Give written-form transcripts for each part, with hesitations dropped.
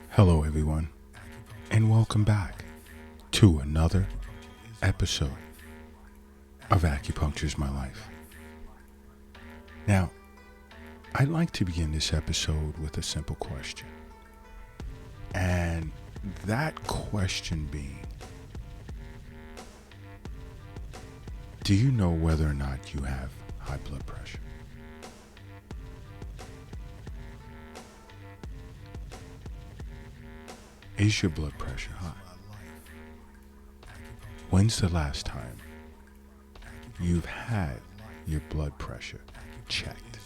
Hello, everyone, and welcome back to another episode of Acupuncture is My Life. Now, I'd like to begin this episode with a simple question. And that question being, do you know whether or not you have high blood pressure? Is your blood pressure high? When's the last time you've had your blood pressure checked?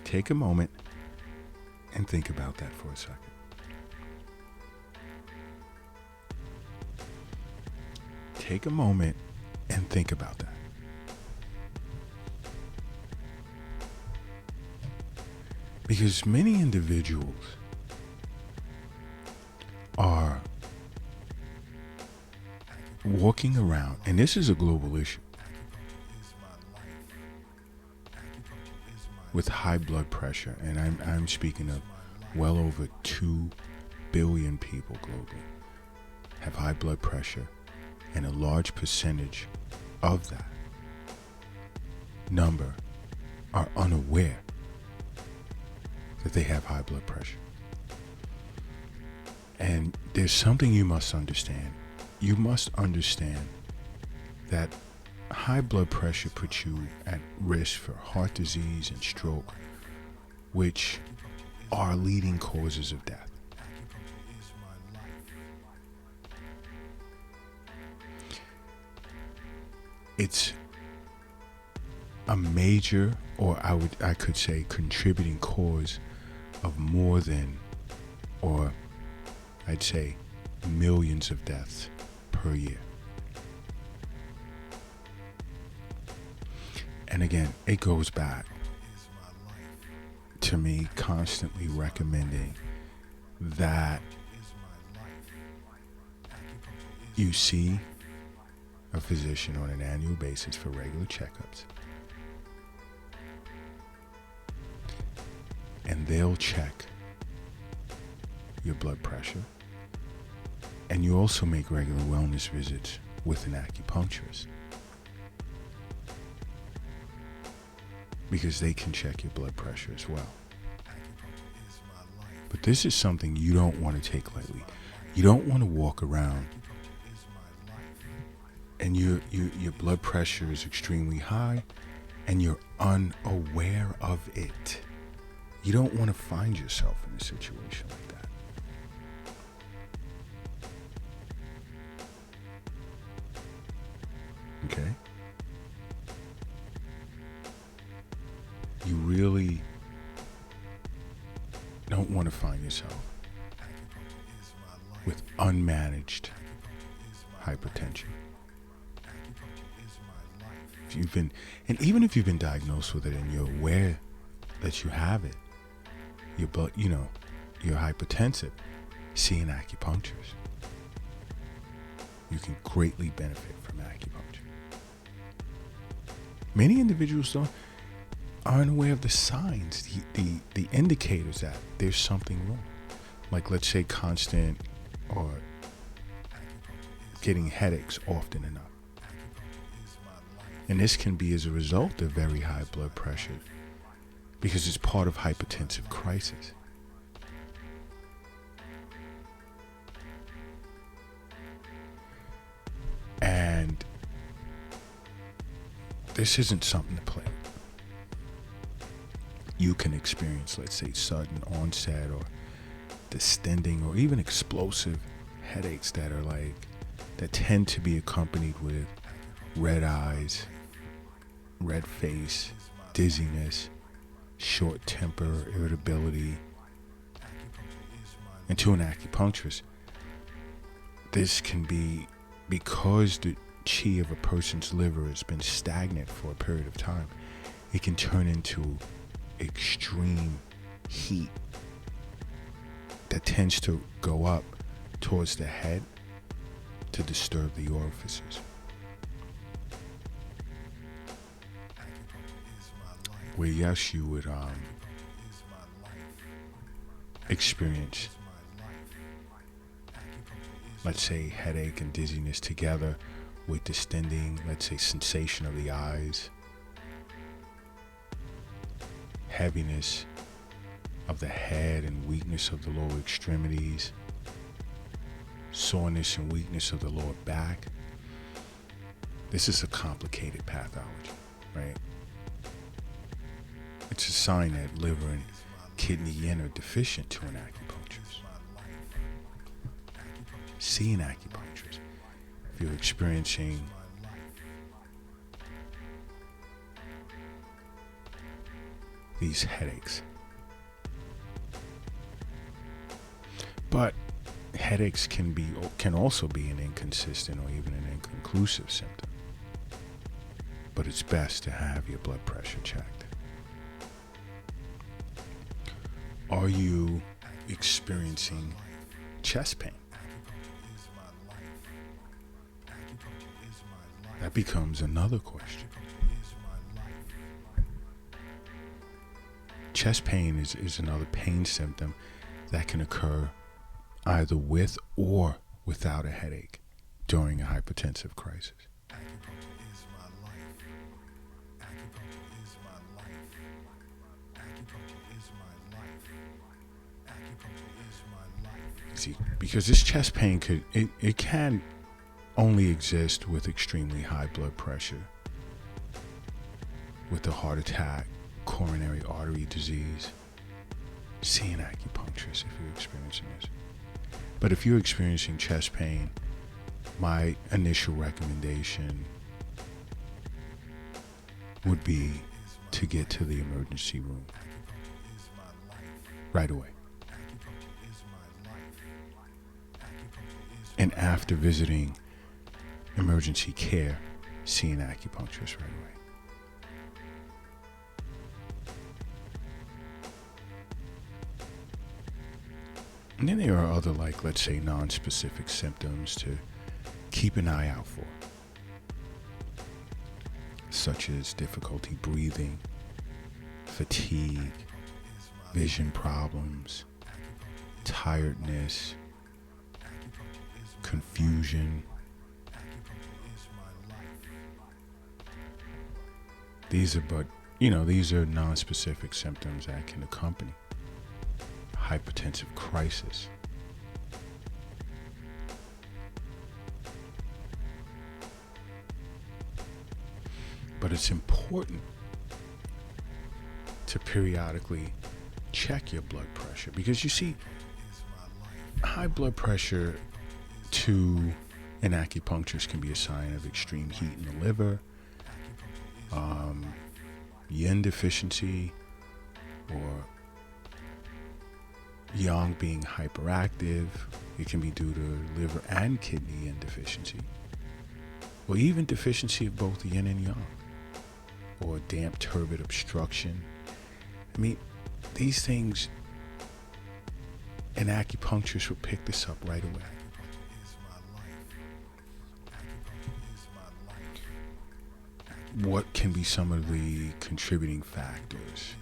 Take a moment and think about that for a second. Take a moment and think about that. Because many individuals are walking around, and this is a global issue, with high blood pressure, and I'm speaking of well over 2 billion people globally have high blood pressure, and a large percentage of that number are unaware that they have high blood pressure. And there's something you must understand. You must understand that high blood pressure puts you at risk for heart disease and stroke, which are leading causes of death. It's a major, or I could say contributing cause of more than, or I'd say millions of deaths per year. And again, it goes back to me constantly recommending that you see a physician on an annual basis for regular checkups. And they'll check your blood pressure. And you also make regular wellness visits with an acupuncturist, because they can check your blood pressure as well. But this is something you don't want to take lightly. You don't want to walk around and your blood pressure is extremely high and you're unaware of it. You don't want to find yourself in a situation like that. Okay? You really don't want to find yourself with unmanaged hypertension. If you've been, and even if you've been diagnosed with it and you're aware that you have it, your blood, you're hypertensive, see an acupuncturist. You can greatly benefit from acupuncture. Many individuals aren't aware of the signs, the indicators that there's something wrong. Like, let's say constant or getting headaches often enough. And this can be as a result of very high blood pressure, because it's part of hypertensive crisis. And this isn't something to play with. You can experience, let's say, sudden onset or distending or even explosive headaches that tend to be accompanied with red eyes, red face, dizziness, short temper, irritability. And to an acupuncturist, this can be because the chi of a person's liver has been stagnant for a period of time. It can turn into extreme heat that tends to go up towards the head to disturb the orifices. Where yes, you would experience, let's say, headache and dizziness together with distending, let's say, sensation of the eyes, heaviness of the head and weakness of the lower extremities, soreness and weakness of the lower back. This is a complicated pathology, right? It's a sign that liver and kidney yin are deficient to an acupuncturist. See an acupuncturist. If you're experiencing these headaches. But headaches can also be an inconsistent or even an inconclusive symptom. But it's best to have your blood pressure checked. Are you experiencing chest pain? That becomes another question. Chest pain is another pain symptom that can occur either with or without a headache during a hypertensive crisis. See, because this chest pain it can only exist with extremely high blood pressure, with a heart attack, coronary artery disease. See an acupuncturist if you're experiencing this. But if you're experiencing chest pain, my initial recommendation would be to get to the emergency room right away. And after visiting emergency care, see an acupuncturist right away. And then there are other, like, let's say, non-specific symptoms to keep an eye out for, such as difficulty breathing, fatigue, vision problems, tiredness, confusion. These are non-specific symptoms that can accompany hypertensive crisis. But it's important to periodically check your blood pressure, because you see, high blood pressure to an acupuncturist can be a sign of extreme heat in the liver, yin deficiency, or yang being hyperactive. It can be due to liver and kidney yin deficiency, or even deficiency of both yin and yang, or damp turbid obstruction. I mean, these things, an acupuncturist will pick this up right away. What can be some of the contributing factors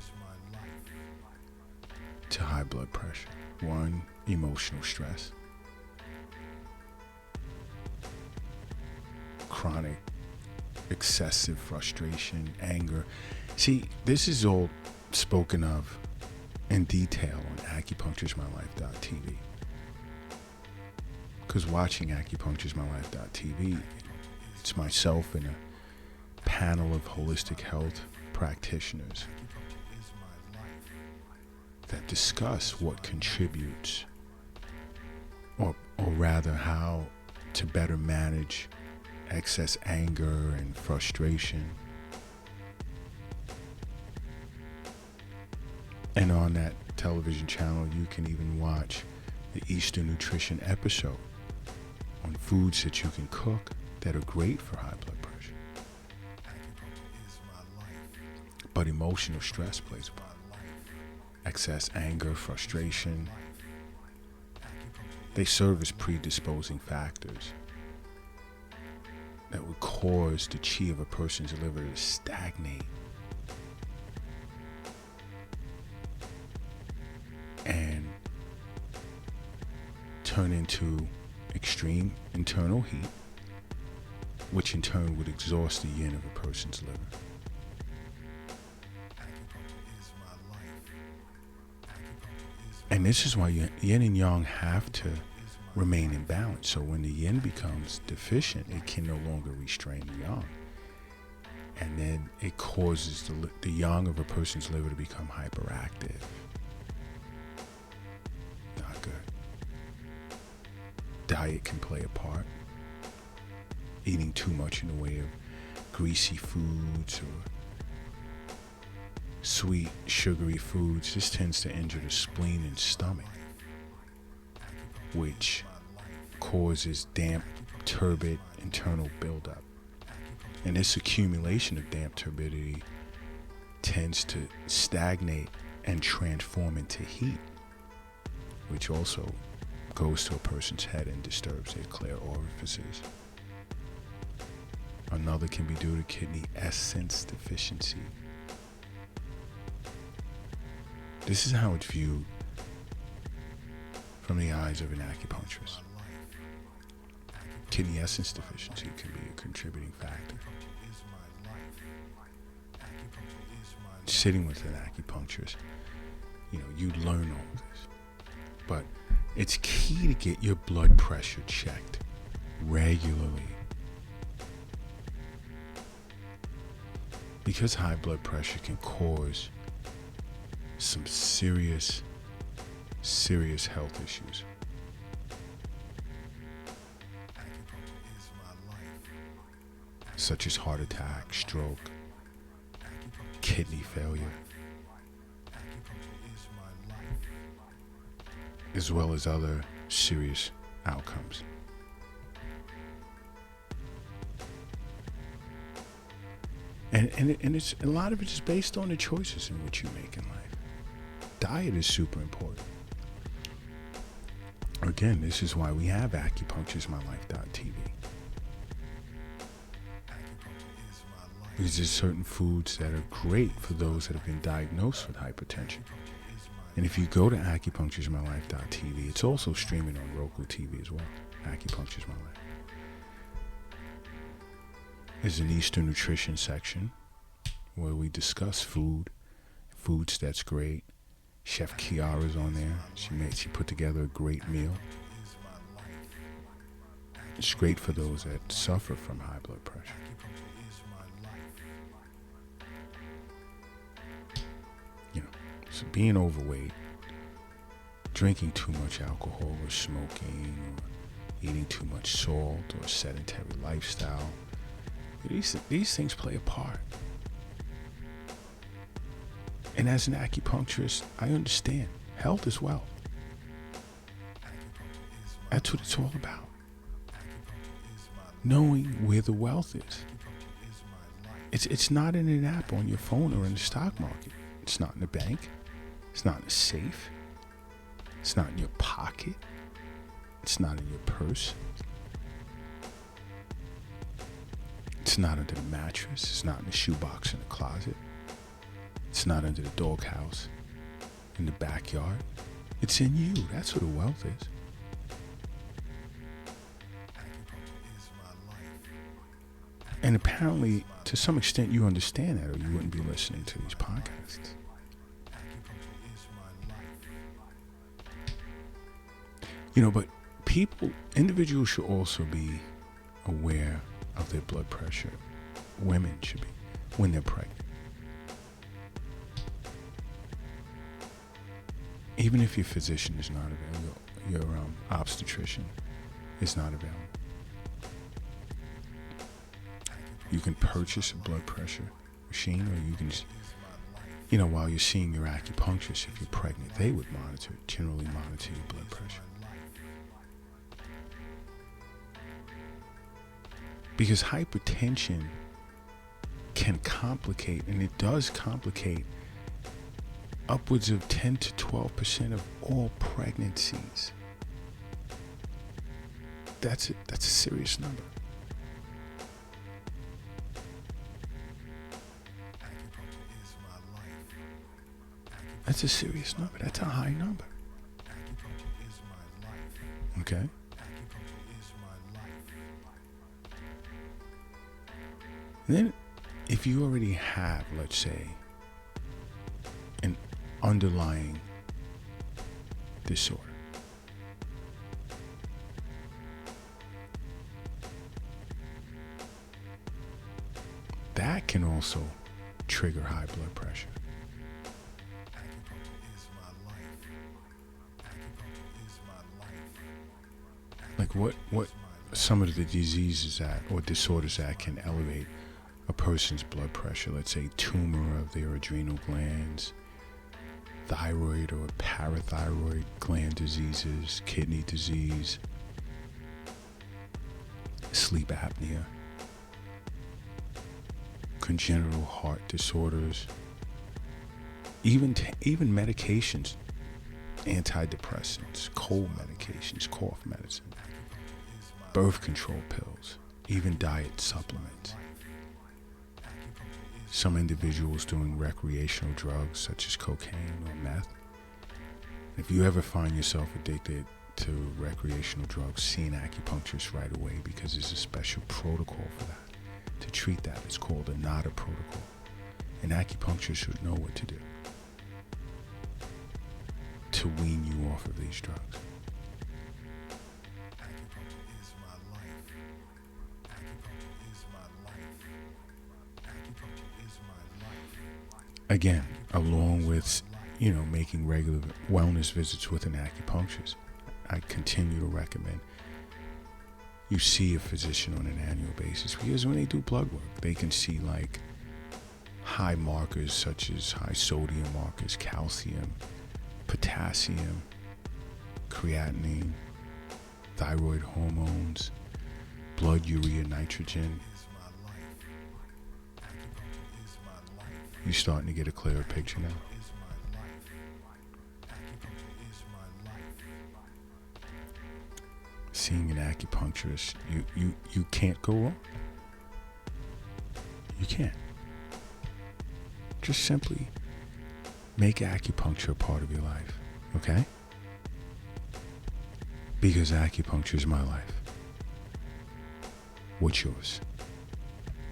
to high blood pressure? One, emotional stress. Chronic, excessive frustration, anger. See, this is all spoken of in detail on acupuncturesmylife.tv. Because watching acupuncturesmylife.tv, it's myself and a panel of holistic health practitioners that discuss what contributes, or rather how to better manage excess anger and frustration. And on that television channel, you can even watch the Eastern Nutrition episode on foods that you can cook that are great for high blood pressure. But emotional stress plays a part. Excess anger, frustration, they serve as predisposing factors that would cause the chi of a person's liver to stagnate and turn into extreme internal heat, which in turn would exhaust the yin of a person's liver. And this is why yin and yang have to remain in balance. So when the yin becomes deficient, it can no longer restrain the yang. And then it causes the yang of a person's liver to become hyperactive. Not good. Diet can play a part. Eating too much in the way of greasy foods or sweet, sugary foods, this tends to injure the spleen and stomach, which causes damp, turbid internal buildup. And this accumulation of damp turbidity tends to stagnate and transform into heat, which also goes to a person's head and disturbs their clear orifices. Another can be due to kidney essence deficiency. This is how it's viewed from the eyes of an acupuncturist. Kidney essence deficiency can be a contributing factor. Sitting with an acupuncturist, you learn all this. But it's key to get your blood pressure checked regularly. Because high blood pressure can cause some serious health issues. Such as heart attack, stroke, kidney failure, as well as other serious outcomes. And it's a lot of it is based on the choices in which you make in life. Diet is super important. Again, this is why we have acupunctureismylife.tv. Because there's certain foods that are great for those that have been diagnosed with hypertension. And if you go to acupunctureismylife.tv, it's also streaming on Roku TV as well. Acupuncture is my life. There's an Eastern nutrition section where we discuss foods that's great. Chef Kiara's on there. She put together a great meal. It's great for those that suffer from high blood pressure. So being overweight, drinking too much alcohol or smoking or eating too much salt or sedentary lifestyle, these things play a part. And as an acupuncturist, I understand health is wealth. That's what it's all about. Knowing where the wealth is. It's not in an app on your phone or in the stock market. It's not in the bank. It's not in a safe. It's not in your pocket. It's not in your purse. It's not under the mattress. It's not in the shoebox in the closet. It's not under the doghouse in the backyard. It's in you. That's where the wealth is. And apparently, to some extent, you understand that, or you wouldn't be listening to these podcasts. But individuals should also be aware of their blood pressure. Women should be, when they're pregnant. Even if your physician is not available, your obstetrician is not available. You can purchase a blood pressure machine, or you can, while you're seeing your acupuncturist, if you're pregnant, they would generally monitor your blood pressure. Because hypertension can complicate, and it does complicate, upwards of 10 to 12% of all pregnancies. That's a serious number. That's a serious number. That's a high number. Okay? And then, if you already have, let's say, an underlying disorder, that can also trigger high blood pressure. Like what some of the diseases that or disorders that can elevate a person's blood pressure, let's say tumor of their adrenal glands, thyroid or parathyroid gland diseases, kidney disease, sleep apnea, congenital heart disorders, even medications, antidepressants, cold medications, cough medicine, birth control pills, even diet supplements. Some individuals doing recreational drugs such as cocaine or meth. If you ever find yourself addicted to recreational drugs, see an acupuncturist right away, because there's a special protocol for that. To treat that, it's called a NADA protocol. An acupuncturist should know what to do to wean you off of these drugs. Again, along with, making regular wellness visits with an acupuncturist, I continue to recommend you see a physician on an annual basis, because when they do blood work, they can see like high markers such as high sodium markers, calcium, potassium, creatinine, thyroid hormones, blood urea nitrogen. You're starting to get a clearer picture now. Seeing an acupuncturist, you can't go wrong. You can't. Just simply make acupuncture a part of your life, okay? Because acupuncture is my life. What's yours?